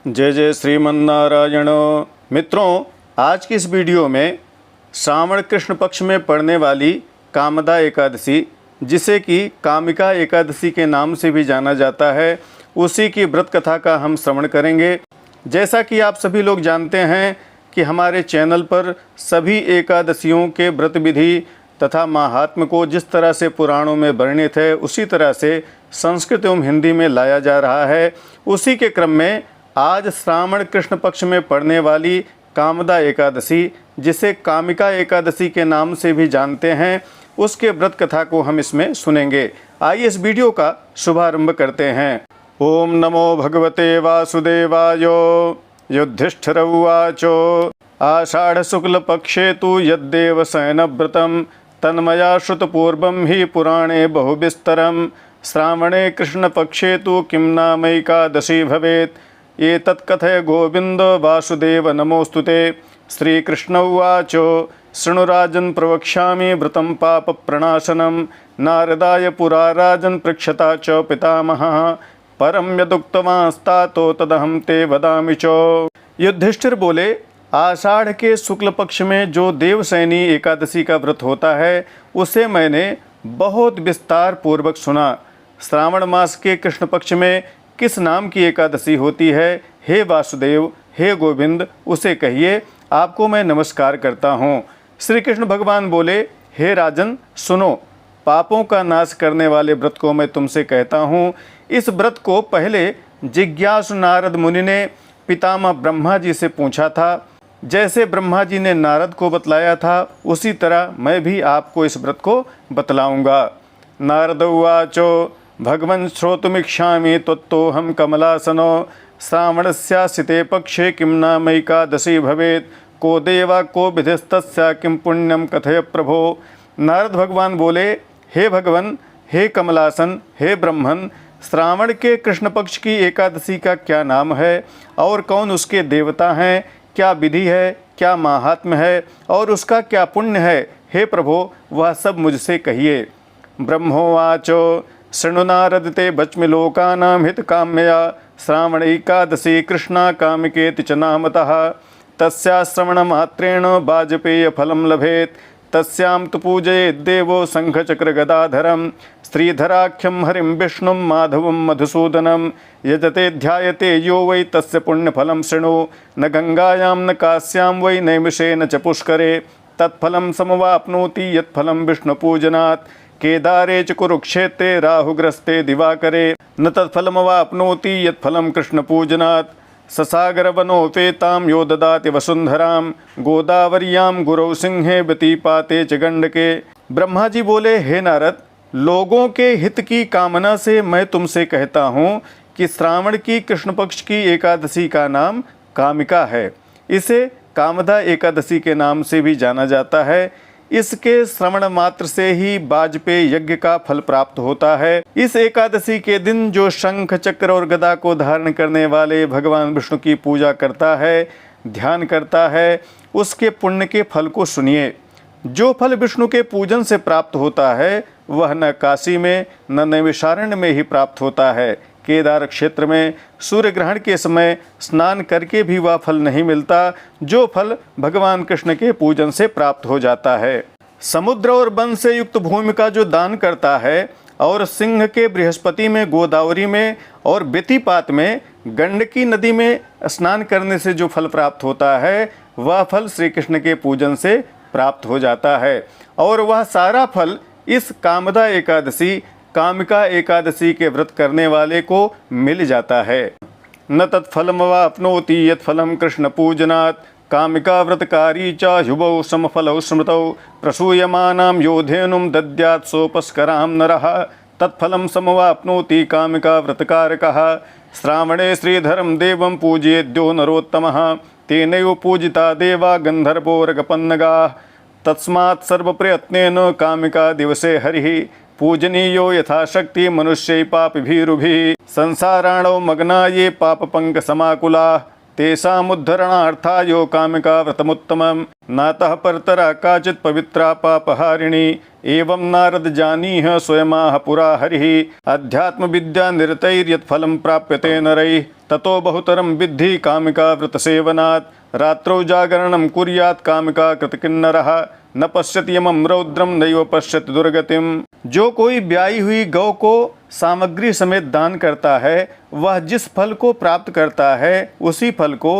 जय जय श्रीमन्नारायण। मित्रों, आज की इस वीडियो में श्रावण कृष्ण पक्ष में पड़ने वाली कामदा एकादशी, जिसे कि कामिका एकादशी के नाम से भी जाना जाता है, उसी की व्रत कथा का हम श्रवण करेंगे। जैसा कि आप सभी लोग जानते हैं कि हमारे चैनल पर सभी एकादशियों के व्रत विधि तथा महात्म्य को जिस तरह से पुराणों में वर्णित है, उसी तरह से संस्कृत एवं हिंदी में लाया जा रहा है। उसी के क्रम में आज श्रावण कृष्ण पक्ष में पड़ने वाली कामदा एकादशी, जिसे कामिका एकादशी के नाम से भी जानते हैं, उसके व्रत कथा को हम इसमें सुनेंगे। आइए इस वीडियो का शुभारंभ करते हैं। ओम नमो भगवते वासुदेवाय। युधिष्ठिर उवाच आषाढ़ शुक्ल पक्षे तु यद्देव शयनव्रतं तन्मया श्रुतपूर्वं हि पुराणे बहुविस्तरं श्रावणे कृष्णपक्षे तु किं नामैकादशी भवेत् एतत् कथय गोविन्द वासुदेव नमोस्तुते। श्रीकृष्ण उवाच शृणु राजन् प्रवक्ष्यामि व्रतं पापप्रणाशनं नारदाय पुरा राजन् पृक्षता च पितामहः परं यदुक्तवांस्तातो तदहं ते वदामि च। युधिष्ठिर बोले, आषाढ़ के शुक्ल पक्ष में जो देवशयनी एकादशी का व्रत होता है, उसे मैंने बहुत विस्तार पूर्वक सुना। श्रावण मास के कृष्ण पक्ष में किस नाम की एकादशी होती है? हे वासुदेव, हे गोविंद, उसे कहिए, आपको मैं नमस्कार करता हूँ। श्री कृष्ण भगवान बोले, हे राजन सुनो, पापों का नाश करने वाले व्रत को मैं तुमसे कहता हूँ। इस व्रत को पहले जिज्ञासु नारद मुनि ने पितामह ब्रह्मा जी से पूछा था। जैसे ब्रह्मा जी ने नारद को बतलाया था, उसी तरह मैं भी आपको इस व्रत को बतलाऊंगा। नारद उवाचो भगवन् श्रोतुमिच्छामि त्वत्तोऽहं कमलासनो श्रावणस्यासिते पक्षे किं नामैकादशी भवेत् को देवा को विधिस्तस्या किं पुण्यम कथय प्रभो। नारद भगवान बोले, हे भगवन, हे कमलासन, हे ब्रह्मन, श्रावण के कृष्ण पक्ष की एकादशी का क्या नाम है और कौन उसके देवता हैं? क्या विधि है, क्या महात्म्य है और उसका क्या पुण्य है? हे प्रभो, वह सब मुझसे कहिए। ब्रह्मोवाचो शृणु नारद ते बच्मि लोकानां हितकाम्यया श्रावण एकादशी कृष्णा कामिकेति च नामतः तस्या श्रवणमात्रेण वाजपेयफलं लभेत् तस्यां तु पूजयेद्देवो शङ्खचक्रगदाधरं श्रीधराख्यं हरिं विष्णुं माधवं मधुसूदनं यजते ध्यायते यो वै तस्य पुण्यफलं शृणु न गंगायां न काश्यां वै नैमिषेण च पुष्करे तत्फलं समवाप्नोति यत्फलं विष्णुपूजनात् केदारे च कुरुक्षेत्रे राहुग्रस्ते दिवाकरे न तत्फलमवाप्नोति यत्फलं कृष्णपूजनात् ससागरवनोपेतां यो ददाति वसुंधरां गोदावर्यां गुरौ सिंहे व्यतीपाते च गंडके। ब्रह्मा जी बोले, हे नारद, लोगों के हित की कामना से मैं तुमसे कहता हूँ कि श्रावण की कृष्ण पक्ष की एकादशी का नाम कामिका है। इसे कामदा एकादशी के नाम से भी जाना जाता है। इसके श्रवण मात्र से ही वाजपेय यज्ञ का फल प्राप्त होता है। इस एकादशी के दिन जो शंख चक्र और गदा को धारण करने वाले भगवान विष्णु की पूजा करता है, ध्यान करता है, उसके पुण्य के फल को सुनिए। जो फल विष्णु के पूजन से प्राप्त होता है, वह न काशी में न नैमिषारण्य में ही प्राप्त होता है। केदार क्षेत्र में सूर्य ग्रहण के समय स्नान करके भी वह फल नहीं मिलता, जो फल भगवान कृष्ण के पूजन से प्राप्त हो जाता है। समुद्र और वन से युक्त भूमि का जो दान करता है और सिंह के बृहस्पति में, गोदावरी में और व्यतीपात में गंडकी नदी में स्नान करने से जो फल प्राप्त होता है, वह फल श्री कृष्ण के पूजन से प्राप्त हो जाता है। और वह सारा फल इस कामदा एकादशी, कामिका एकादशी के व्रत करने वाले को मिल जाता है। न तत्फलमवाप्नोति यत्फलं कृष्ण पूजनात् कामिका व्रतकारी च हुबौ समफलौ स्मृतौ प्रसूयमानां योधेनुं दद्यात् सोपस्करां नरः तत्फलं समवाप्नोति कामिका व्रतकारकः श्रावणे श्रीधरं देवं पूजयेद्यो नरोत्तमः तेनैव पूजिता देवा गन्धर्वोरगपन्नगाः तस्मात् सर्वप्रयत्नेन कामिका दिवसे हरिः पूजनीयो यथाशक्ति मनुष्यै पापिभिरुभिः संसाराणो मग्ना ये पापपंक समाकुलाः तेषामुद्धरणार्थायो कामिका व्रतमुत्तमं नातः परतरा काचित् पवित्रा पापहारिणी एवं नारद जानीह स्वयमाह पुरा हरिः अध्यात्म विद्या निरतैर्यत् फलं प्राप्यते नरैः ततो बहुतरं विद्धि कामिका व्रत सेवनात् रात्रौ जागरणं कुर्यात् कामिका कृतकिन्नरः न पश्यति यमं रौद्रम नैव पश्यति दुर्गतिम। जो कोई ब्याई हुई गौ को सामग्री समेत दान करता है वह जिस फल को प्राप्त करता है उसी फल को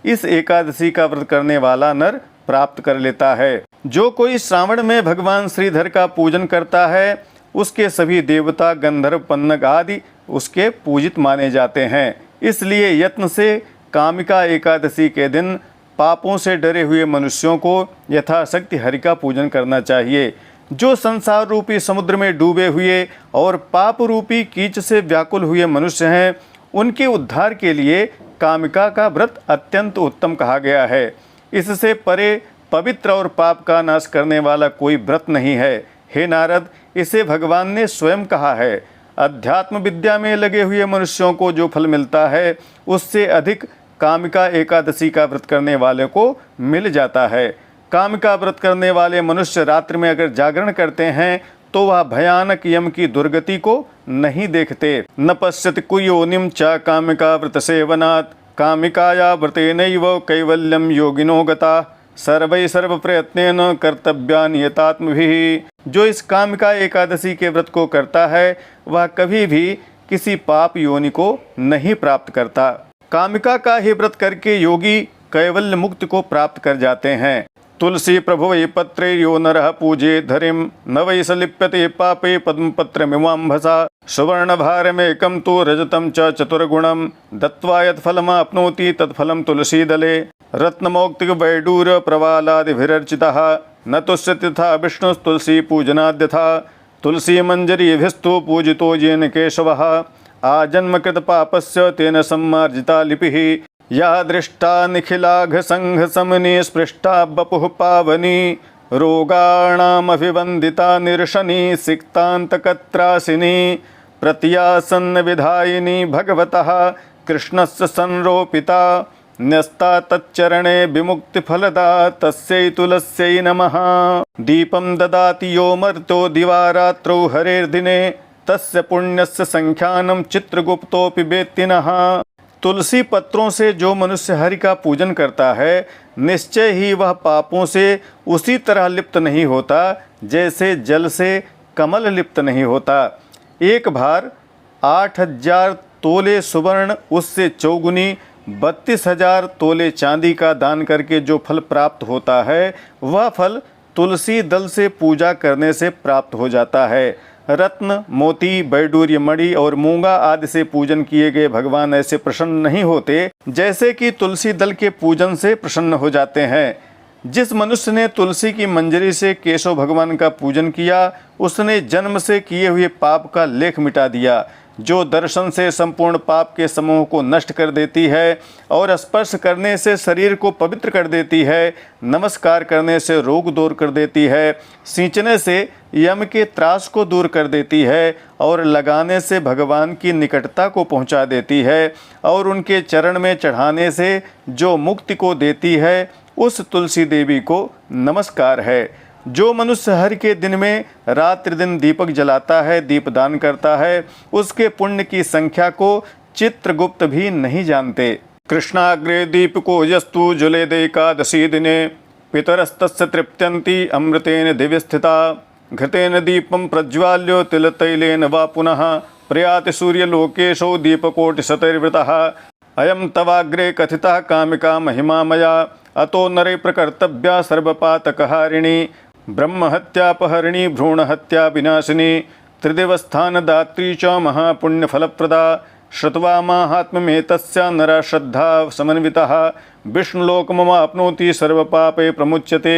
इस एकादशी का व्रत करने वाला नर प्राप्त कर लेता है। जो कोई श्रावण में भगवान श्रीधर का पूजन करता है उसके सभी देवता गंधर्व पन्नग आदि उसके पूजित माने जाते हैं। इसलिए यत्न से कामिका एकादशी के दिन पापों से डरे हुए मनुष्यों को यथाशक्ति हरि का पूजन करना चाहिए। जो संसार रूपी समुद्र में डूबे हुए और पाप रूपी कीच से व्याकुल हुए मनुष्य हैं उनके उद्धार के लिए कामिका का व्रत अत्यंत उत्तम कहा गया है। इससे परे पवित्र और पाप का नाश करने वाला कोई व्रत नहीं है। हे नारद, इसे भगवान ने स्वयं कहा है। अध्यात्म विद्या में लगे हुए मनुष्यों को जो फल मिलता है उससे अधिक कामिका एकादशी का व्रत करने वाले को मिल जाता है। कामिका व्रत करने वाले मनुष्य रात्रि में अगर जागरण करते हैं तो वह भयानक यम की दुर्गति को नहीं देखते। न पश्यति कुयोनिम च कामिका व्रत सेवनात् कामिकाया व्रतेनैव कैवल्यम योगिनो गता सर्वै सर्व प्रयत्नेन कर्तव्यानि यतात्मभिः। जो इस कामिका एकादशी के व्रत को करता है वह कभी भी किसी पाप योनि को नहीं प्राप्त करता। कामिका का ही व्रत करके योगी कैवल्य मुक्ति को प्राप्त कर जाते हैं। तुलसी प्रभुवै पत्रे यो नरः पूजे धरिम न वै स लिप्यते पापे पद्मपत्रमिवाम्भसा सुवर्णभारमेकं तु रजतं च चतुर्गुणं दत्त्वा यत्फलमाप्नोति तत्फलं तुलसीदले रत्नमौक्तिकवैडूर्य प्रवालादिभिरर्चितः न तुष्यति तथा विष्णुस्तुलसी पूजनाद्यथा तुलसी मंजरीभिस्तु पूजितो येन केशवः आजन्मकृत पापस्य तेन सम्मार्जिता लिपिः या दृष्टा निखिलाघ संघ समनी स्पृष्टा बपुः पावनी रोगाणामभिवन्दिता निर्शनी सिक्तान्तकत्रासिनी प्रत्यासन्न विधायिनी भगवतः कृष्णस्य संरोपिता न्यस्ता तच्चरणे विमुक्तिफलदा तस्यै तुलस्यै नमः। दीपं ददाति यो मर्त्यो दिवारात्रौ हरेर्दिने तस्य पुण्यस्य संख्यानं चित्रगुप्तोऽपि वेत्ति नः। तुलसी पत्रों से जो मनुष्य हरि का पूजन करता है निश्चय ही वह पापों से उसी तरह लिप्त नहीं होता जैसे जल से कमल लिप्त नहीं होता। एक बार 8,000 तोले सुवर्ण उससे चौगुनी 32,000 तोले चांदी का दान करके जो फल प्राप्त होता है वह फल तुलसी दल से पूजा करने से प्राप्त हो जाता है। रत्न मोती वैडूर्य मणि और मूंगा आदि से पूजन किए गए भगवान ऐसे प्रसन्न नहीं होते जैसे कि तुलसी दल के पूजन से प्रसन्न हो जाते हैं। जिस मनुष्य ने तुलसी की मंजरी से केशव भगवान का पूजन किया उसने जन्म से किए हुए पाप का लेख मिटा दिया। जो दर्शन से संपूर्ण पाप के समूह को नष्ट कर देती है और स्पर्श करने से शरीर को पवित्र कर देती है, नमस्कार करने से रोग दूर कर देती है, सींचने से यम के त्रास को दूर कर देती है और लगाने से भगवान की निकटता को पहुंचा देती है और उनके चरण में चढ़ाने से जो मुक्ति को देती है, उस तुलसी देवी को नमस्कार है। जो मनुष्य हर के दिन में रात्रि दिन दीपक जलाता है, दीपदान करता है, उसके पुण्य की संख्या को चित्रगुप्त भी नहीं जानते। कृष्णाग्रे दीपको यस्तु जुलेदेकादशी दिने पितरस्तस्य तृप्त्यन्ति अमृतेन दिव्यस्थिता घृतेन दीपं प्रज्वाल्य तिलतैलेन वा पुनः प्रयाति सूर्यलोकेशो दीपकोटिशतैर्वृतः अयं तवाग्रे कथितः कामिका महिमा मया अतो नरे प्रकर्तव्या सर्वपातकहारिणी ब्रह्महत्यापहरिणी भ्रूणहत्या विनाशिनी त्रिदिवस्थानदात्री च महापुण्यफलप्रदा श्रुत्वा माहात्म्यमेतस्या नरा श्रद्धा समन्वितः विष्णुलोकमवाप्नोति सर्वपापे प्रमुच्यते।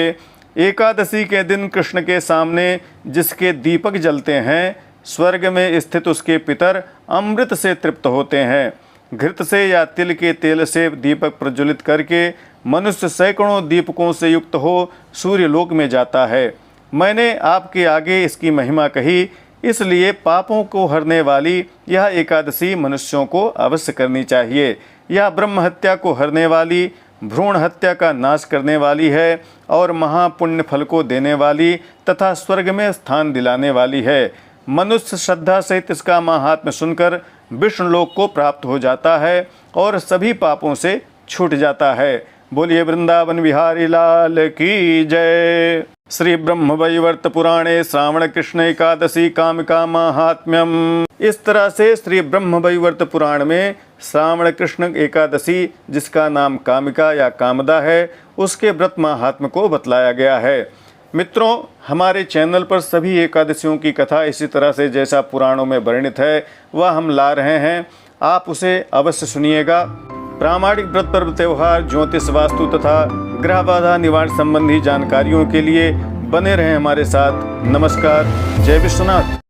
एकादशी के दिन कृष्ण के सामने जिसके दीपक जलते हैं, स्वर्ग में स्थित उसके पितर अमृत से तृप्त होते हैं। घृत से या तिल के तेल से दीपक प्रज्वलित करके मनुष्य सैकड़ों दीपकों से युक्त हो सूर्यलोक में जाता है। मैंने आपके आगे इसकी महिमा कही, इसलिए पापों को हरने वाली यह एकादशी मनुष्यों को अवश्य करनी चाहिए। यह ब्रह्म हत्या को हरने वाली, भ्रूण हत्या का नाश करने वाली है और महापुण्य फल को देने वाली तथा स्वर्ग में स्थान दिलाने वाली है। मनुष्य श्रद्धा सहित इसका महात्म्य सुनकर विष्णु लोक को प्राप्त हो जाता है और सभी पापों से छूट जाता है। बोलिए वृंदावन बिहारी लाल की जय। श्री ब्रह्म वैवर्त पुराणे श्रावण कृष्ण एकादशी कामिका महात्म्यम। इस तरह से श्री ब्रह्म वैवर्त पुराण में श्रावण कृष्ण एकादशी, जिसका नाम कामिका या कामदा है, उसके व्रत महात्म्य को बतलाया गया है। मित्रों, हमारे चैनल पर सभी एकादशियों की कथा इसी तरह से जैसा पुराणों में वर्णित है वह हम ला रहे हैं, आप उसे अवश्य सुनिएगा। प्रामाणिक व्रत पर्व त्यौहार, ज्योतिष, वास्तु तथा ग्रह बाधा निवारण संबंधी जानकारियों के लिए बने रहें हमारे साथ। नमस्कार। जय विश्वनाथ।